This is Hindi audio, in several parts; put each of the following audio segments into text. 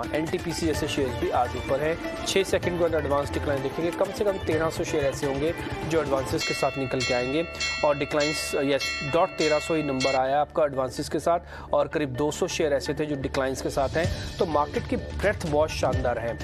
एनटीपीसी जैसे शेयर्स भी आज ऊपर है। 6 सेकंड को अगर एडवांस डिक्लाइन देखेंगे कम से कम 1300 शेयर ऐसे होंगे जो एडवांसेस के साथ निकल के आएंगे और डिक्लाइंस यस 1300 ही नंबर आया आपका एडवांसेस के साथ और करीब 200 शेयर ऐसे थे जो डिक्लाइंस के साथ हैं। तो मार्केट की ब्रेथ बहुत शानदार है।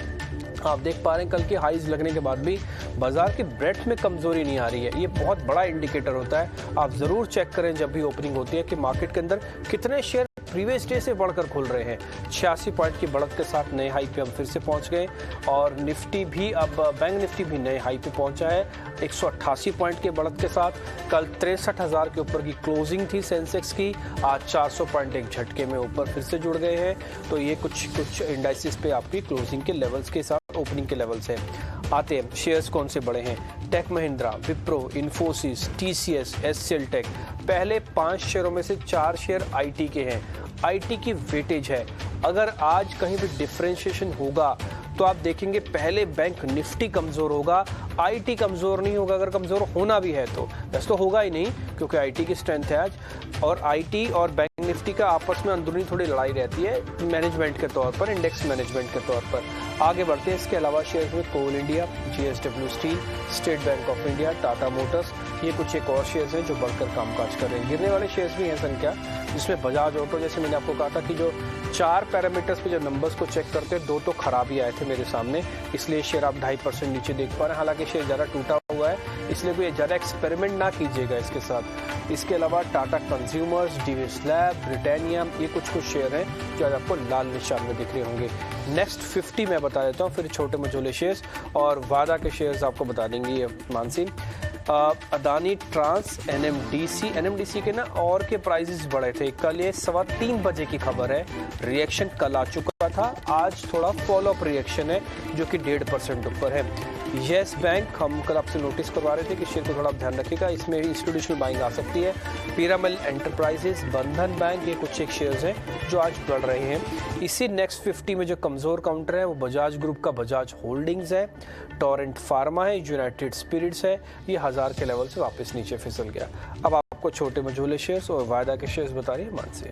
आप देख पा रहे हैं कल के हाईज लगने के बाद भी बाजार की ब्रेथ में कमजोरी नहीं आ रही है। ये बहुत बड़ा इंडिकेटर होता है। आप जरूर चेक करें जब भी ओपनिंग होती है कि मार्केट के अंदर कितने शेयर प्रीवियस डे से बढ़कर खुल रहे हैं। 86 पॉइंट की बढ़त के साथ नए हाई पे हम फिर से पहुंच गए और निफ्टी भी अब बैंक निफ्टी भी नए हाई पे पहुंचा है 188 पॉइंट के बढ़त के साथ। कल 63,000 के ऊपर की क्लोजिंग थी सेंसेक्स की, आज 400 पॉइंट एक झटके में ऊपर फिर से जुड़ गए हैं। तो ये कुछ इंडाइसिस पे आपकी क्लोजिंग के लेवल्स के साथ ओपनिंग के लेवल्स हैं। आते हैं शेयर्स कौन से बड़े हैं। Tech Mahindra, Wipro, Infosys, TCS, HCL tech. पहले 5 शेयरों में से 4 शेयर आईटी के हैं। आईटी की वेटेज है। अगर आज कहीं भी डिफरेंशिएशन होगा तो आप देखेंगे पहले बैंक निफ्टी कमजोर होगा, आईटी कमजोर नहीं होगा। अगर कमजोर होना भी है तो वैसे तो होगा ही नहीं क्योंकि आईटी की स्ट्रेंथ है आज। और आईटी और बैंक निफ्टी का आपस में अंदरूनी थोड़ी लड़ाई रहती है मैनेजमेंट के तौर पर, इंडेक्स मैनेजमेंट के तौर पर। आगे बढ़ते हैं। इसके अलावा शेयर्स में coal India, JSW steel, state bank of India, Tata motors, ये कुछ एक और शेयर्स हैं जो बढ़कर कामकाज कर रहे हैं। गिरने वाले शेयर्स भी हैं संख्या, जिसमें बजाज ऑटो, जैसे मैंने आपको कहा था कि जो 4 पैरामीटर्स पे जो नंबर्स को चेक करते हैं 2 तो खराब ही आए थे मेरे सामने, इसलिए शेयर आप 2.5% नीचे देख पा रहे हैं। हालांकि शेयर ज़्यादा टूटा हुआ है, इसलिए कोई ज़्यादा एक्सपेरिमेंट ना कीजिएगा इसके साथ। इसके अलावा Tata consumers, DVS lab, Britannia, ये कुछ शेयर हैं जो आज आपको लाल निशान में दिख रहे होंगे। नेक्स्ट 50 मैं बता देता हूँ, फिर छोटे मझोले शेयर्स और वादा के शेयर्स आपको बता देंगे ये मानसी। अदानी ट्रांस, एनएमडीसी के ना और के प्राइसेस बढ़े थे। कल ये 3:15 बजे की खबर है, रिएक्शन कल आ चुका था, आज थोड़ा फॉलोअप रिएक्शन है जो कि 1.5% ऊपर है। येस बैंक, हम कल आपसे नोटिस करवा रहे थे कि शेयर को थोड़ा ध्यान रखिएगा, इसमें इंस्टीट्यूशनल बाइंग आ सकती है। पिरामिल एंटरप्राइजेस, बंधन बैंक, ये कुछ एक शेयर्स हैं जो आज बढ़ रहे हैं। इसी नेक्स्ट 50 में जो कमजोर काउंटर है वो बजाज ग्रुप का बजाज होल्डिंग्स है, टोरेंट फार्मा है, यूनाइटेड स्पिरिट्स है। ये 1000 के लेवल से वापस नीचे फिसल गया। अब आपको छोटे मझोले शेयर्स और वायदा के शेयर्स बता रही है मानसी।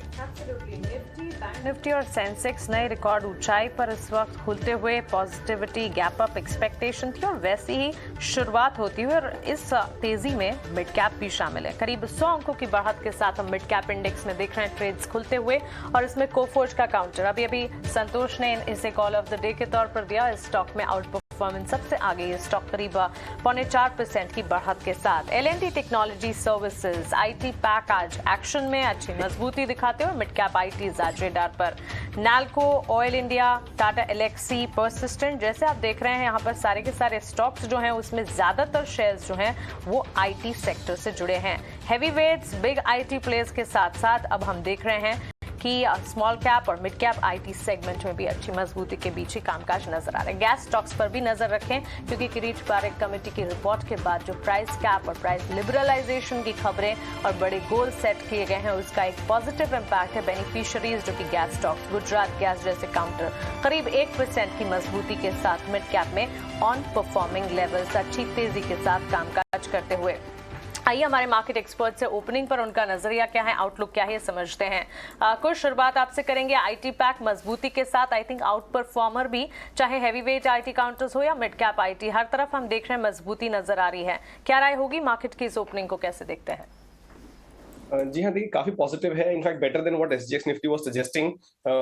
निफ्टी और सेंसेक्स नए रिकॉर्ड ऊंचाई पर इस वक्त खुलते हुए पॉजिटिविटी, गैप अप एक्सपेक्टेशन थी और वैसी ही शुरुआत होती हुई और इस तेजी में मिड कैप भी शामिल है। करीब 100 अंकों की बढ़त के साथ हम मिड कैप इंडेक्स में देख रहे हैं ट्रेड्स खुलते हुए और इसमें कोफोर्ज का काउंटर अभी संतोष ने इसे कॉल ऑफ द डे के तौर पर दिया। इस स्टॉक में आउट परफॉर्मेंस सबसे आगे, ये स्टॉक करीब 0.4% की बढ़त के साथ। L and T technology services, IT pack आज एक्शन में अच्छी मजबूती दिखाते हुए मिड कैप आईटी आज रेडार पर। नैल्को, ऑयल इंडिया, टाटा एलेक्सी, पर्सिस्टेंट, जैसे आप देख रहे हैं यहाँ पर सारे के सारे स्टॉक्स जो हैं उसमें ज्यादातर शेयर्स जो हैं वो आईटी सेक्टर से जुड़े हैं। Heavy weights, big IT players के साथ साथ अब हम देख रहे हैं कि स्मॉल कैप और मिड कैप आईटी सेगमेंट में भी अच्छी मजबूती के बीच ही कामकाज नजर आ रहा है। गैस स्टॉक्स पर भी नजर रखें क्योंकि किरीट पारेख कमेटी की रिपोर्ट के बाद जो प्राइस कैप और प्राइस लिबरलाइजेशन की खबरें और बड़े गोल सेट किए गए हैं उसका एक पॉजिटिव इंपैक्ट है बेनिफिशियरीज जो कि गैस स्टॉक्स, गुजरात गैस जैसे काउंटर करीब 1% की मजबूती के साथ मिड कैप में ऑन परफॉर्मिंग लेवल्स अच्छी तेजी के साथ कामकाज करते हुए। आइए हमारे मार्केट एक्सपर्ट से ओपनिंग पर उनका नजरिया क्या है, आउटलुक क्या है, समझते हैं। कुछ शुरुआत आपसे करेंगे आईटी पैक मजबूती के साथ, आई थिंक आउट परफॉर्मर भी, चाहे हैवी वेट आईटी काउंटर्स हो या मिड कैप आईटी, हर तरफ हम देख रहे हैं मजबूती नजर आ रही है। क्या राय होगी मार्केट की इस ओपनिंग को कैसे देखते हैं? जी हाँ, देखिए काफी पॉजिटिव है, in fact better than what SGX Nifty was suggesting.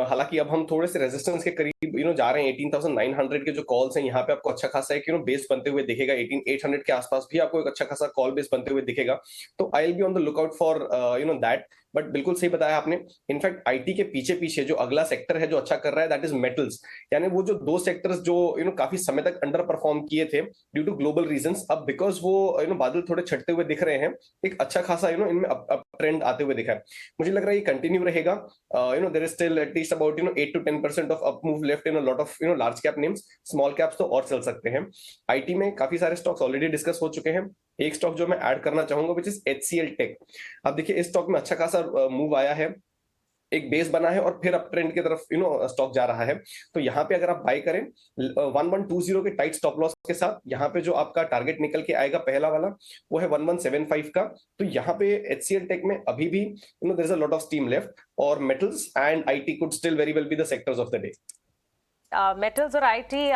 हालांकि अब हम थोड़े से रेजिस्टेंस के करीब जा रहे हैं। 18,900 के जो कॉल्स हैं यहाँ पे आपको अच्छा खासा एक बेस बनते हुए दिखेगा। 18,800 के आसपास भी आपको एक अच्छा खासा कॉल बेस बनते हुए दिखेगा। तो I will be on the lookout for that. But बिल्कुल सही बताया आपने। इनफैक्ट आईटी के पीछे पीछे जो अगला सेक्टर है जो अच्छा कर रहा है दैट इज मेटल्स। यानी वो जो 2 सेक्टर्स जो काफी समय तक अंडर परफॉर्म किए थे ड्यू टू ग्लोबल रीजंस, अब बिकॉज वो बादल थोड़े छटते हुए दिख रहे हैं, एक अच्छा खासा इनमें अप ट्रेंड आते हुए दिखा है। मुझे लग रहा है ये कंटिन्यू रहेगा। There is still at least about 8 to 10% of up move left in a lot of large cap names. Small caps तो और चल सकते हैं। आईटी में काफी सारे स्टॉक्स ऑलरेडी डिस्कस हो चुके हैं। एक स्टॉक जो मैं ऐड करना चाहूंगा विच इज एचसीएल टेक। अब देखिए इस स्टॉक में अच्छा खासा मूव आया है, एक बेस बना है और फिर अप ट्रेंड की तरफ स्टॉक जा रहा है। तो यहाँ पे अगर आप बाय करें 1120 के टाइट स्टॉप लॉस के साथ, यहाँ पे जो आपका टारगेट निकल के आएगा पहला वाला वो है 1175 का। तो यहाँ पे एचसीएल टेक में अभी भी there is a lot of steam left और metals and IT could still very well be the sectors of the day. Metals और आईटी